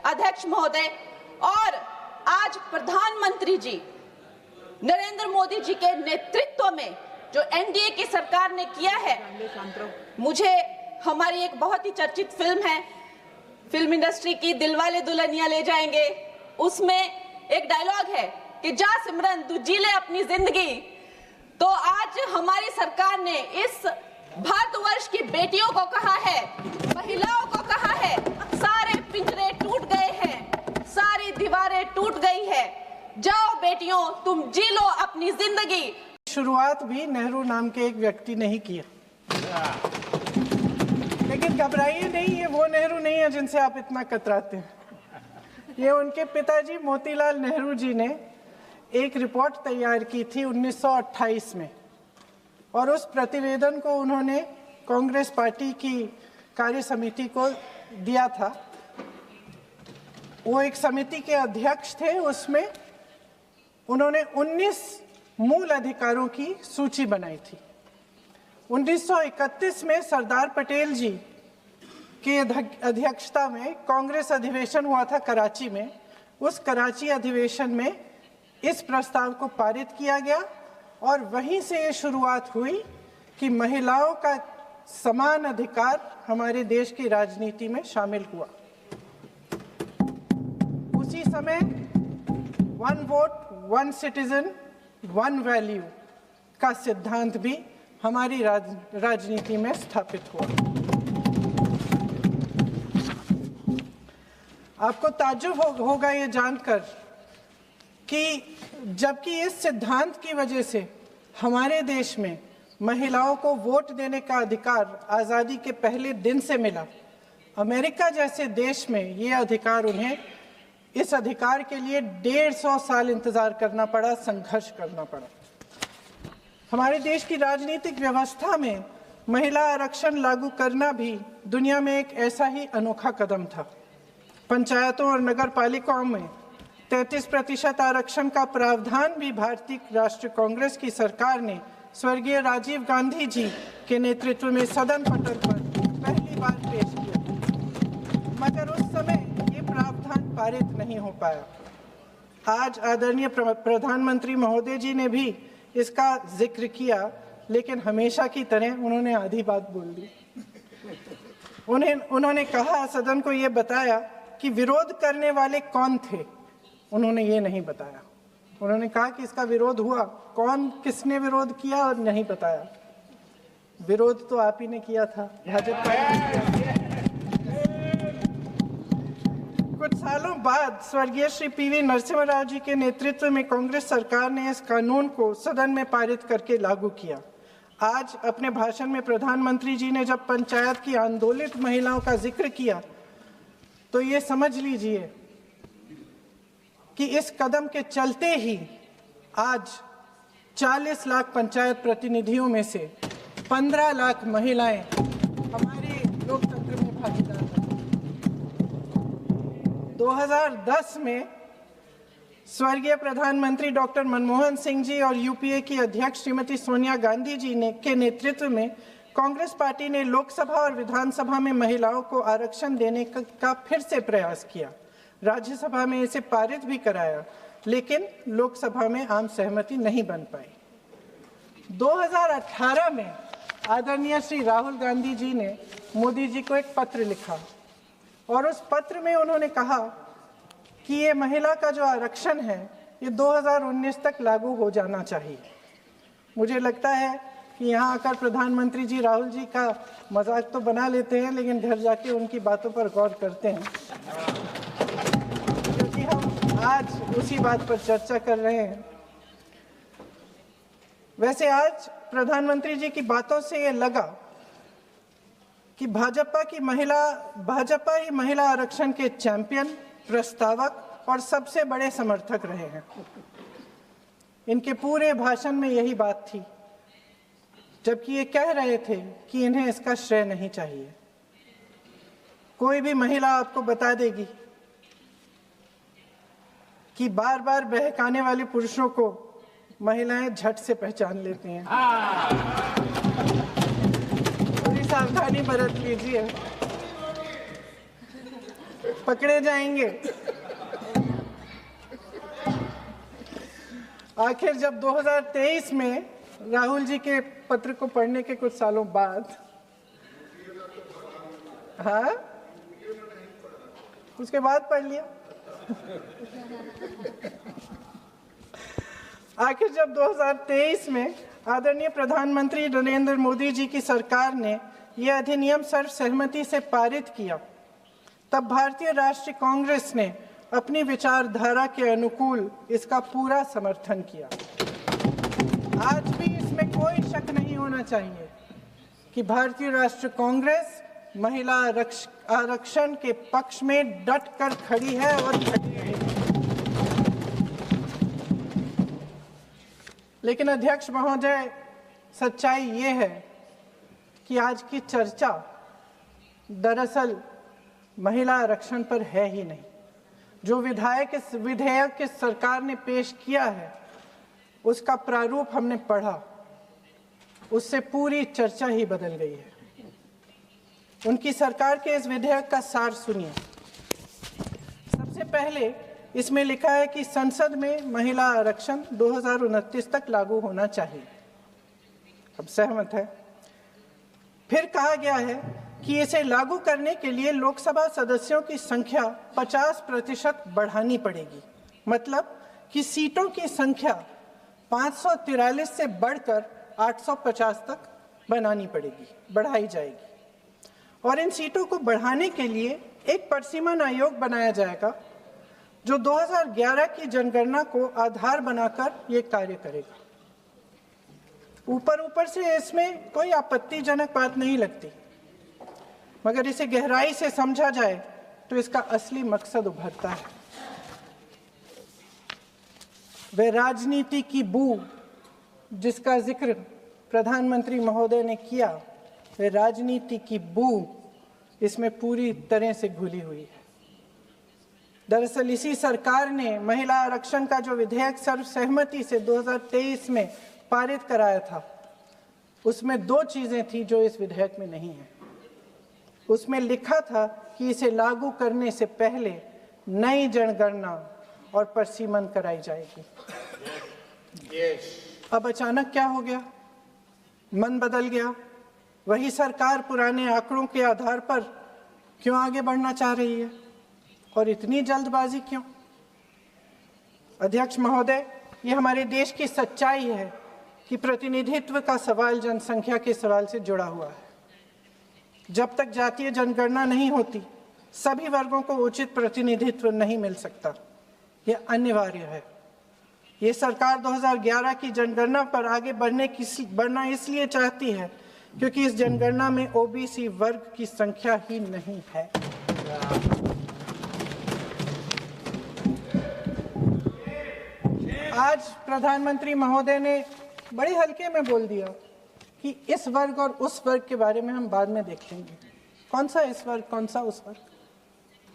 अध्यक्ष महोदय और आज प्रधानमंत्री जी नरेंद्र मोदी जी के नेतृत्व में जो एनडीए की सरकार ने किया है, मुझे हमारी एक बहुत ही चर्चित फिल्म है, फिल्म इंडस्ट्री की, दिलवाले दुल्हनिया ले जाएंगे, उसमें एक डायलॉग है कि जा सिमरन तू जी ले अपनी जिंदगी। तो आज हमारी सरकार ने इस भारतवर्ष की बेटियों को कहा है, महिलाओं को कहा है, सारे पिंजरे टूट गए हैं, सारी दीवारें टूट गई है, जाओ बेटियों तुम जी लो अपनी जिंदगी। शुरुआत भी नेहरू नाम के एक व्यक्ति ने ही किया, लेकिन घबराइए नहीं, ये वो नेहरू नहीं है जिनसे आप इतना कतराते हैं। ये उनके पिताजी मोतीलाल नेहरू जी ने एक रिपोर्ट तैयार की थी 1928 में, और उस प्रतिवेदन को उन्होंने कांग्रेस पार्टी की कार्य समिति को दिया था। वो एक समिति के अध्यक्ष थे, उसमें उन्होंने 19 मूल अधिकारों की सूची बनाई थी। 1931 में सरदार पटेल जी की अध्यक्षता में कांग्रेस अधिवेशन हुआ था कराची में। उस कराची अधिवेशन में इस प्रस्ताव को पारित किया गया और वहीं से ये शुरुआत हुई कि महिलाओं का समान अधिकार हमारे देश की राजनीति में शामिल हुआ। उसी समय one vote one citizen one value का सिद्धांत भी हमारी राजनीति में स्थापित हुआ। आपको ताज्जुब होगा ये जानकर कि जबकि इस सिद्धांत की वजह से हमारे देश में महिलाओं को वोट देने का अधिकार आज़ादी के पहले दिन से मिला, अमेरिका जैसे देश में ये अधिकार उन्हें इस अधिकार के लिए 150 साल इंतजार करना पड़ा, संघर्ष करना पड़ा। हमारे देश की राजनीतिक व्यवस्था में महिला आरक्षण लागू करना भी दुनिया में एक ऐसा ही अनोखा कदम था। पंचायतों और नगर पालिकाओं में 33% आरक्षण का प्रावधान भी भारतीय राष्ट्रीय कांग्रेस की सरकार ने स्वर्गीय राजीव गांधी जी के नेतृत्व में सदन पटल पर पहली बार पेश किया, मगर उस समय ये प्रावधान पारित नहीं हो पाया। आज आदरणीय प्रधानमंत्री महोदय जी ने भी इसका जिक्र किया, लेकिन हमेशा की तरह उन्होंने आधी बात बोल दी। उन्होंने कहा, सदन को ये बताया कि विरोध करने वाले कौन थे, उन्होंने ये नहीं बताया। उन्होंने कहा कि इसका विरोध हुआ, कौन किसने विरोध किया और नहीं बताया। विरोध तो आप ही ने किया था, भाजपा ने। कुछ सालों बाद स्वर्गीय श्री पीवी नरसिम्हा राव जी के नेतृत्व में कांग्रेस सरकार ने इस कानून को सदन में पारित करके लागू किया। आज अपने भाषण में प्रधानमंत्री जी ने जब पंचायत की आंदोलित महिलाओं का जिक्र किया, तो ये समझ लीजिए कि इस कदम के चलते ही आज 40 लाख पंचायत प्रतिनिधियों में से 15 लाख महिलाएं हमारे लोकतंत्र में भागीदार हैं। 2010 में स्वर्गीय प्रधानमंत्री डॉक्टर मनमोहन सिंह जी और यूपीए की अध्यक्ष श्रीमती सोनिया गांधी जी के नेतृत्व में कांग्रेस पार्टी ने लोकसभा और विधानसभा में महिलाओं को आरक्षण देने का फिर से प्रयास किया। राज्यसभा में इसे पारित भी कराया, लेकिन लोकसभा में आम सहमति नहीं बन पाई। 2018 में आदरणीय श्री राहुल गांधी जी ने मोदी जी को एक पत्र लिखा और उस पत्र में उन्होंने कहा कि ये महिला का जो आरक्षण है ये 2019 तक लागू हो जाना चाहिए। मुझे लगता है कि यहाँ आकर प्रधानमंत्री जी राहुल जी का मजाक तो बना लेते हैं, लेकिन घर जाके उनकी बातों पर गौर करते हैं, क्योंकि हम आज उसी बात पर चर्चा कर रहे हैं। वैसे आज प्रधानमंत्री जी की बातों से ये लगा कि भाजपा ही महिला आरक्षण के चैंपियन, प्रस्तावक और सबसे बड़े समर्थक रहे हैं। इनके पूरे भाषण में यही बात थी, जबकि ये कह रहे थे कि इन्हें इसका श्रेय नहीं चाहिए। कोई भी महिला आपको बता देगी कि बार बार बहकाने वाले पुरुषों को महिलाएं झट से पहचान लेती हैं। थोड़ी सावधानी बरत लीजिए। पकड़े जाएंगे। आखिर जब 2023 में राहुल जी के पत्र को पढ़ने के कुछ सालों बाद, हाँ, उसके बाद पढ़ लिया। आखिर जब 2023 में आदरणीय प्रधानमंत्री नरेंद्र मोदी जी की सरकार ने यह अधिनियम सर्वसहमति से पारित किया, तब भारतीय राष्ट्रीय कांग्रेस ने अपनी विचारधारा के अनुकूल इसका पूरा समर्थन किया। आज भी इसमें कोई शक नहीं होना चाहिए कि भारतीय राष्ट्रीय कांग्रेस महिला आरक्षण के पक्ष में डट कर खड़ी है और खड़ी रहेगी। लेकिन अध्यक्ष महोदय, सच्चाई ये है कि आज की चर्चा दरअसल महिला आरक्षण पर है ही नहीं। जो विधेयक के सरकार ने पेश किया है, उसका प्रारूप हमने पढ़ा, उससे पूरी चर्चा ही बदल गई है। उनकी सरकार के इस विधेयक का सार सुनिए। सबसे पहले इसमें लिखा है कि संसद में महिला आरक्षण 2029 तक लागू होना चाहिए। अब सहमत है। फिर कहा गया है कि इसे लागू करने के लिए लोकसभा सदस्यों की संख्या 50% बढ़ानी पड़ेगी। मतलब कि सीटों की संख्या 543 से बढ़कर 850 तक बढ़ाई जाएगी। और इन सीटों को बढ़ाने के लिए एक परिसीमन आयोग बनाया जाएगा जो 2011 की जनगणना को आधार बनाकर ये कार्य करेगा। ऊपर से इसमें कोई आपत्तिजनक बात नहीं लगती, मगर इसे गहराई से समझा जाए तो इसका असली मकसद उभरता है। वह राजनीति की बू जिसका जिक्र प्रधानमंत्री महोदय ने किया, वह राजनीति की बू इसमें पूरी तरह से घुली हुई है। दरअसल इसी सरकार ने महिला आरक्षण का जो विधेयक सर्वसहमति से 2023 में पारित कराया था, उसमें दो चीजें थी जो इस विधेयक में नहीं है। उसमें लिखा था कि इसे लागू करने से पहले नई जनगणना और परिसीमन कराई जाएगी। अब अचानक क्या हो गया? मन बदल गया। वही सरकार पुराने आंकड़ों के आधार पर क्यों आगे बढ़ना चाह रही है और इतनी जल्दबाजी क्यों? अध्यक्ष महोदय, ये हमारे देश की सच्चाई है कि प्रतिनिधित्व का सवाल जनसंख्या के सवाल से जुड़ा हुआ है। जब तक जातीय जनगणना नहीं होती, सभी वर्गों को उचित प्रतिनिधित्व नहीं मिल सकता। यह अनिवार्य है। ये सरकार 2011 की जनगणना पर आगे बढ़ना इसलिए चाहती है क्योंकि इस जनगणना में ओबीसी वर्ग की संख्या ही नहीं है। आज प्रधानमंत्री महोदय ने बड़े हल्के में बोल दिया कि इस वर्ग और उस वर्ग के बारे में हम बाद में देख लेंगे। कौन सा इस वर्ग, कौन सा उस वर्ग?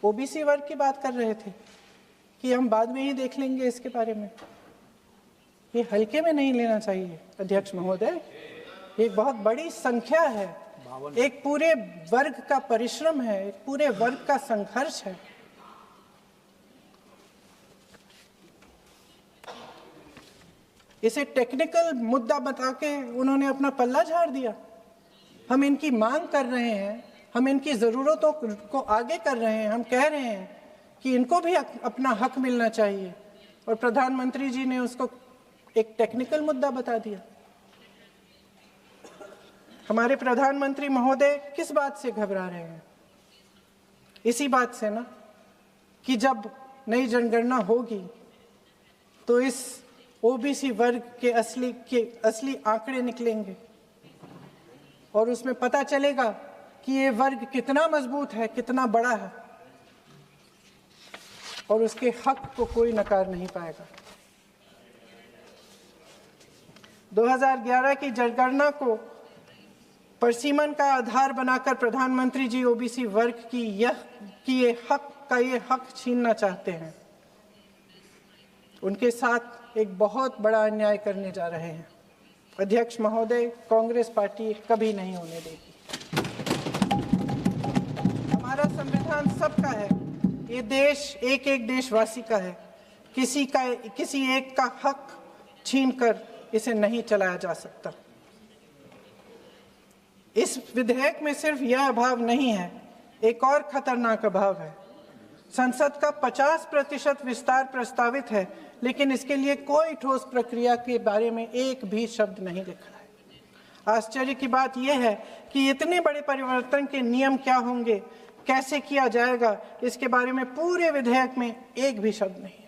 ओबीसी वर्ग की बात कर रहे थे कि हम बाद में ही देख लेंगे इसके बारे में। ये हल्के में नहीं लेना चाहिए अध्यक्ष महोदय। एक बहुत बड़ी संख्या है, एक पूरे वर्ग का परिश्रम है, एक पूरे वर्ग का संघर्ष है। इसे टेक्निकल मुद्दा बता के उन्होंने अपना पल्ला झाड़ दिया। हम इनकी मांग कर रहे हैं, हम इनकी ज़रूरतों को आगे कर रहे हैं, हम कह रहे हैं कि इनको भी अपना हक मिलना चाहिए, और प्रधानमंत्री जी ने उसको एक टेक्निकल मुद्दा बता दिया। हमारे प्रधानमंत्री महोदय किस बात से घबरा रहे हैं? इसी बात से ना कि जब नई जनगणना होगी तो इस ओबीसी वर्ग के असली आंकड़े निकलेंगे और उसमें पता चलेगा कि ये वर्ग कितना मजबूत है, कितना बड़ा है, और उसके हक को कोई नकार नहीं पाएगा। 2011 की जनगणना को परिसीमन का आधार बनाकर प्रधानमंत्री जी ओबीसी वर्ग की ये हक छीनना चाहते हैं। उनके साथ एक बहुत बड़ा अन्याय करने जा रहे हैं। अध्यक्ष महोदय, कांग्रेस पार्टी कभी नहीं होने देगी। हमारा संविधान सबका है, ये देश एक एक देशवासी का है, किसी एक का हक छीनकर इसे नहीं चलाया जा सकता। इस विधेयक में सिर्फ यह अभाव नहीं है, एक और खतरनाक अभाव है। संसद का 50% विस्तार प्रस्तावित है, लेकिन इसके लिए कोई ठोस प्रक्रिया के बारे में एक भी शब्द नहीं लिखा है। आश्चर्य की बात यह है कि इतने बड़े परिवर्तन के नियम क्या होंगे, कैसे किया जाएगा, इसके बारे में पूरे विधेयक में एक भी शब्द नहीं है।